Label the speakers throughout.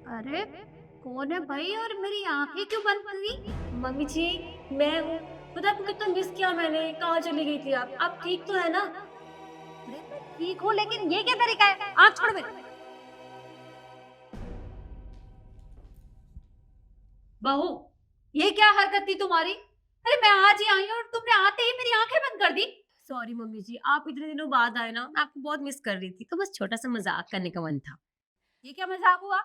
Speaker 1: अरे कौन है भाई और मेरी आंखें क्यों बंद कर दी?
Speaker 2: मम्मी जी, मैं हूँ। पता है आपको कितना मिस किया मैंने, कहाँ चली गई थी आप ठीक तो है ना?
Speaker 1: अरे मैं ठीक हूँ लेकिन ये क्या तरीका है? आंख छोड़ मेरी।
Speaker 2: बहू, ये क्या हरकत थी तुम्हारी? अरे मैं आज ही आई हूँ और तुमने आते ही मेरी आंखें बंद कर दी। सॉरी मम्मी जी, आप इतने दिनों बाद आए ना, मैं आपको बहुत मिस कर रही थी, तो बस छोटा सा मजाक करने का मन था।
Speaker 1: ये क्या मजाक हुआ?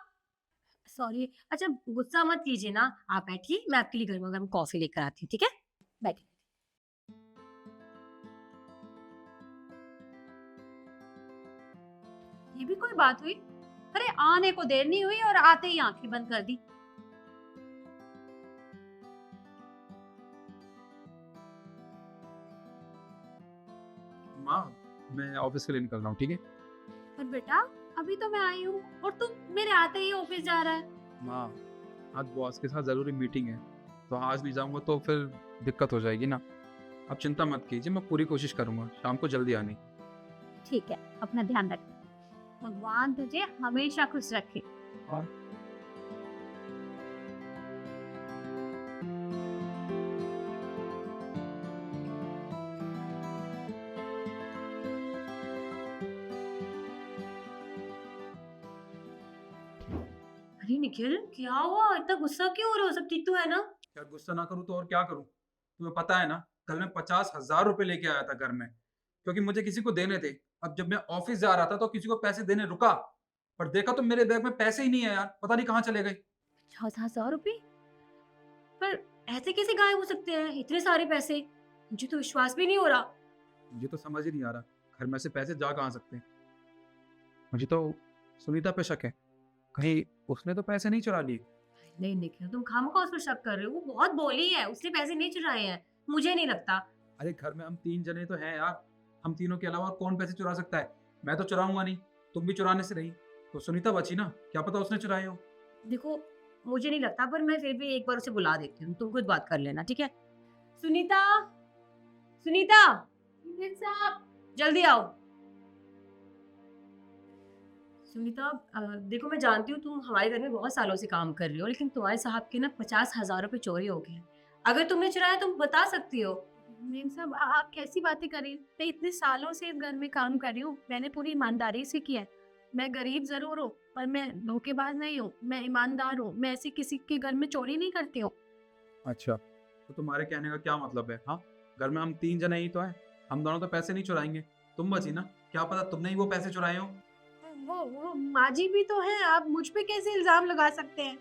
Speaker 2: सॉरी। अच्छा, गुस्सा मत कीजिए ना, आप बैठिए, मैं आपके लिए गर्मा गर्म कॉफी लेकर आती हूँ, ठीक है?
Speaker 1: बैठी। ये भी कोई बात हुई? अरे आने को देर नहीं हुई और आते ही आंखें बंद कर दी।
Speaker 3: माँ, मैं ऑफिस के लिए निकल रहा हूँ, ठीक है?
Speaker 1: पर बेटा अभी तो मैं आई हूँ और तू मेरे आते ही ऑफिस जा रहा है।
Speaker 3: माँ, आज बॉस के साथ ज़रूरी मीटिंग है, तो आज नहीं जाऊँगा तो फिर दिक्कत हो जाएगी ना। आप चिंता मत कीजिए, मैं पूरी कोशिश करूँगा शाम को जल्दी आने की।
Speaker 1: ठीक है, अपना ध्यान रख। भगवान तुझे हमेशा खुश रखे।
Speaker 3: हाँ।
Speaker 2: अरे निखिल, क्या हुआ? इतना गुस्सा क्यों हो रहे हो? सब ठीक तो है ना?
Speaker 3: यार गुस्सा ना करूँ तो और क्या करूँ? तुम्हें पता है ना, कल मैं 50,000 रुपए लेके आया था घर में, क्योंकि मुझे किसी को देने थे। अब जब मैं ऑफिस जा रहा था तो किसी को पैसे देने रुका, पर देखा तो मेरे बैग में पैसे ही नहीं है यार, पता नहीं कहाँ चले गए।
Speaker 2: 50,000 रुपए? पर ऐसे कैसे गायब हो सकते हैं इतने सारे पैसे? मुझे तो विश्वास भी नहीं हो रहा।
Speaker 3: मुझे तो समझ ही नहीं आ रहा, घर में से पैसे जा कहाँ सकते हैं। मुझे तो सुनीता पे शक है, कहीं उसने तो पैसे नहीं चुरा लिए।
Speaker 2: नहीं निखिल, तुम खामखा उस पर शक कर रहे हो, वो बहुत भोली है, उसने पैसे नहीं चुराए हैं। मुझे नहीं लगता।
Speaker 3: अरे घर में हम 3 जने तो हैं यार, हम तीनों के अलावा और कौन पैसे चुरा सकता है? मैं तो चुराऊँगा नहीं, तुम भी चुराने से रही, तो सुनीता बची ना, क्या पता उसने चुराए हो।
Speaker 2: देखो, मुझे नहीं लगता, पर मैं फिर भी एक बार उसे बुला देती हूँ, तुम खुद बात कर लेना, ठीक है? सुनीता, सुनीता,
Speaker 1: साहब।
Speaker 2: जल्दी आओ। सुनीता, देखो मैं जानती हूँ तुम हमारे घर में बहुत सालों से काम कर रही हो, लेकिन तुम्हारे साहब के ना 50,000 रुपए चोरी हो गए हैं। अगर तुमने चुराया तुम बता सकती हो।
Speaker 1: मेम साहब आप कैसी बातें कर रही हैं? मैं इतने सालों से इस घर में काम कर रही हूँ, मैंने पूरी ईमानदारी से किया है। मैं गरीब जरूर हूँ पर मैं धोखेबाज नहीं हूँ, मैं ईमानदार हूँ, मैं ऐसे किसी के घर में चोरी नहीं करती हूँ।
Speaker 3: अच्छा, तो तुम्हारे कहने का क्या मतलब है? हाँ, घर में हम 3 जने ही तो हैं, हम दोनों तो पैसे नहीं चुराएँगे, तुम बची ना, क्या पता तुमने ही वो पैसे चुराए हों।
Speaker 1: वो माँ जी भी तो है, आप मुझ पे कैसे इल्जाम लगा सकते हैं?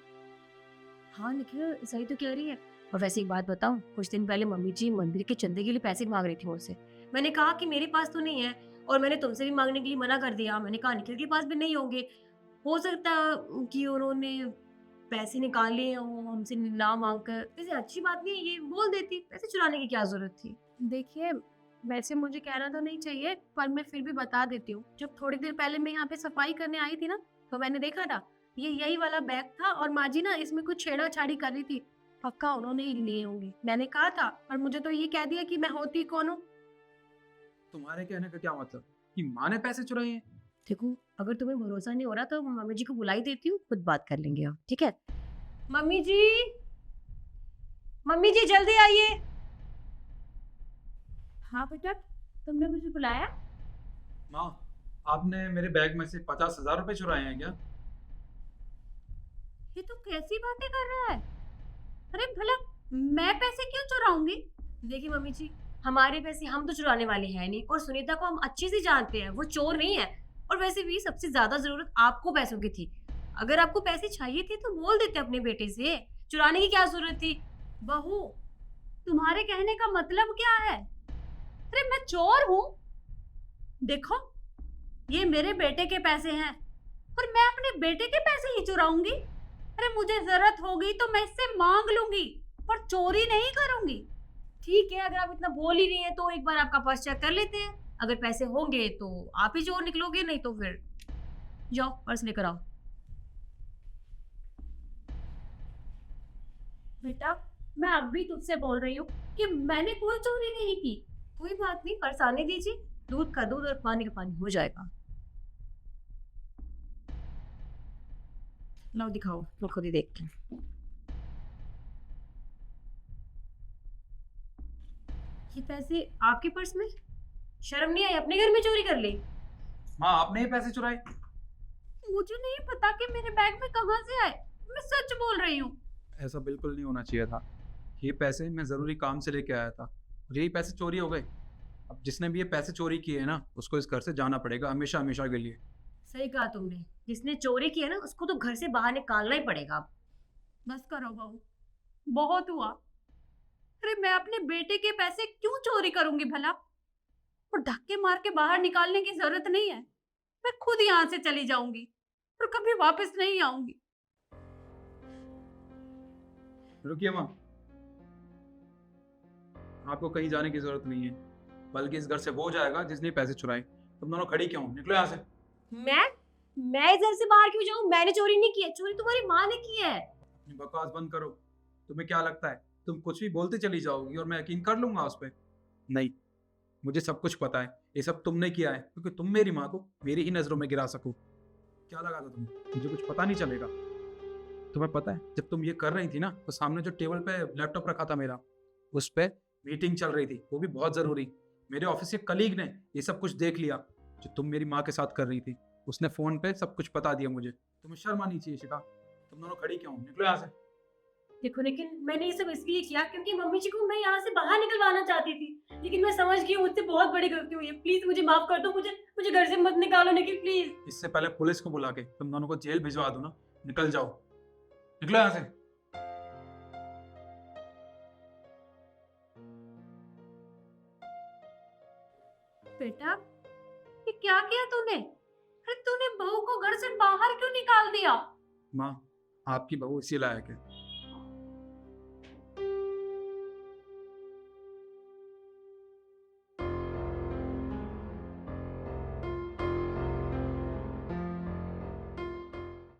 Speaker 2: हाँ निखिल, सही तो कह रही है। और वैसे एक बात बताऊं, कुछ दिन पहले मम्मी जी मंदिर के चंदे के लिए पैसे मांग रही थी मुझसे। मैंने कहा कि मेरे पास तो नहीं है, और मैंने तुमसे भी मांगने के लिए मना कर दिया। मैंने कहा निखिल के पास भी नहीं होंगे, हो सकता है कि उन्होंने पैसे निकाल लिए हों हमसे ना मांग कर। वैसे अच्छी बात नहीं है, ये बोल देती, पैसे चुराने की क्या जरूरत थी?
Speaker 1: देखिए, वैसे मुझे कहना तो नहीं चाहिए पर मैं फिर भी बता देती हूँ। जब थोड़ी देर पहले मैं यहाँ पे सफाई करने आई थी ना, तो मैंने देखा था, ये यही वाला बैग था और माँ जी ना इसमें कुछ छेड़ा-छाड़ी कर रही थी। पक्का उन्होंने ही लिए होंगे। मैंने कहा था और मुझे तो ये कह दिया कि मैं होती कौन हूँ।
Speaker 3: तुम्हारे कहने का क्या मतलब, कि माँ ने पैसे चुराए हैं?
Speaker 2: देखो, अगर तुम्हें भरोसा नहीं हो रहा तो मम्मी जी को बुला ही देती हूँ, खुद बात कर लेंगे आप, ठीक है? मम्मी जी, मम्मी जी जल्दी आइए।
Speaker 1: हाँ बेटा, तुमने मुझे बुलाया?
Speaker 3: माँ, आपने मेरे बैग में से 50,000 रुपए चुराए हैं क्या?
Speaker 1: ये तो कैसी बातें कर रहा है? अरे भला मैं पैसे क्यों चुराऊंगी?
Speaker 2: देखिए मम्मी जी, हमारे पैसे हम तो चुराने वाले हैं नहीं, और सुनीता को हम अच्छे से जानते हैं, वो चोर नहीं है। और वैसे भी सबसे ज्यादा जरूरत आपको पैसों की थी। अगर आपको पैसे चाहिए थे तो बोल देते अपने बेटे से, चुराने की क्या जरूरत थी?
Speaker 1: बहू, तुम्हारे कहने का मतलब क्या है? अरे मैं चोर हूँ? देखो, ये मेरे बेटे के पैसे हैं और मैं अपने बेटे के पैसे ही चुराऊंगी? अरे मुझे जरूरत होगी तो मैं इससे मांग लूंगी पर चोरी नहीं करूंगी।
Speaker 2: ठीक है, अगर आप इतना बोल ही रही हैं तो एक बार आपका पर्स चेक कर लेते हैं। अगर पैसे होंगे तो आप ही चोर निकलोगे, नहीं तो फिर जाओ पर्स लेकर आओ।
Speaker 1: बेटा, मैं अब भी तुझसे बोल रही हूँ कि मैंने कोई चोरी नहीं की।
Speaker 2: कोई बात नहीं, पर्स आने दीजिए, दूध का दूध और पानी का पानी हो जाएगा। लो दिखाओ, मैं खुद ही देखती हूँ। ये पैसे आपके पर्स में? शर्म नहीं आई? अपने घर में चोरी कर ली?
Speaker 3: माँ आपने ही पैसे चुराए?
Speaker 1: मुझे नहीं पता कि मेरे बैग में कहाँ से आए। मैं सच बोल रही हूँ।
Speaker 3: ऐसा बिल्कुल नहीं होना चाहिए था। ये पैसे मैं ज़रूरी काम से लेके आया था और यही पैसे चोरी हो गए। अब जिसने भी ये पैसे चोरी किए हैं ना, उसको इस घर से जाना पड़ेगा हमेशा हमेशा के लिए।
Speaker 2: सही कहा तुमने, जिसने चोरी की है ना उसको तो घर से बाहर निकालना ही पड़ेगा अब।
Speaker 1: बस करो बहू, बहुत हुआ। अरे मैं अपने बेटे के पैसे क्यों चोरी करूंगी भला? और धक्के मार के बाहर निकालने की जरूरत नहीं है। मैं खुद यहाँ से चली जाऊंगी और कभी वापस नहीं आऊंगी।
Speaker 3: रुकिए माँ, आपको कहीं जाने की जरूरत नहीं है, बल्कि इस घर से वो जाएगा जिसने पैसे चुराए। तुम दोनों खड़ी क्यों? निकलो यहाँ से।
Speaker 2: मैं इस घर से बाहर क्यों जाऊं? मैंने चोरी नहीं की है, चोरी तुम्हारी माँ ने की है।
Speaker 3: अपनी बकवास बंद करो। तुम्हें क्या लगता है तुम कुछ भी बोलते चली जाओगी और मैं यकीन कर लूंगा उस पर? नहीं, मुझे सब कुछ पता है। ये सब तुमने किया है क्योंकि तुम मेरी माँ को मेरी ही नजरों में गिरा सको। क्या लगा था तुम्हें मुझे कुछ पता नहीं चलेगा? तुम्हें पता है जब तुम ये कर रही थी ना, तो सामने जो टेबल पे लैपटॉप रखा था मेरा, उस पे मीटिंग चल रही थी, वो भी बहुत जरूरी। मेरे ऑफिस के कलीग ने ये सब कुछ देख लिया जो तुम मेरी माँ के साथ कर रही थी। उसने फोन पे सब कुछ बता दिया मुझे। तुम्हें शर्म आनी चाहिए शिखा। तुम दोनों खड़ी क्यों? निकलो यहाँ से।
Speaker 2: देखो, लेकिन मैंने ये सब इसलिए किया क्योंकि मम्मी जी को मैं यहाँ से बाहर निकलवाना चाहती थी, लेकिन मैं समझ गई मुझसे बहुत बड़ी गलती हुई है। प्लीज मुझे माफ कर दो, मुझे मुझे घर से मत निकालो निखिल, प्लीज।
Speaker 3: इससे पहले पुलिस को बुला के तुम दोनों को जेल भिजवा दो ना। निकल जाओ, निकलो यहाँ से।
Speaker 1: बेटा, ये क्या किया तूने? अरे तूने बहू को घर से बाहर क्यों निकाल दिया?
Speaker 3: माँ, आपकी बहू इसी लायक है।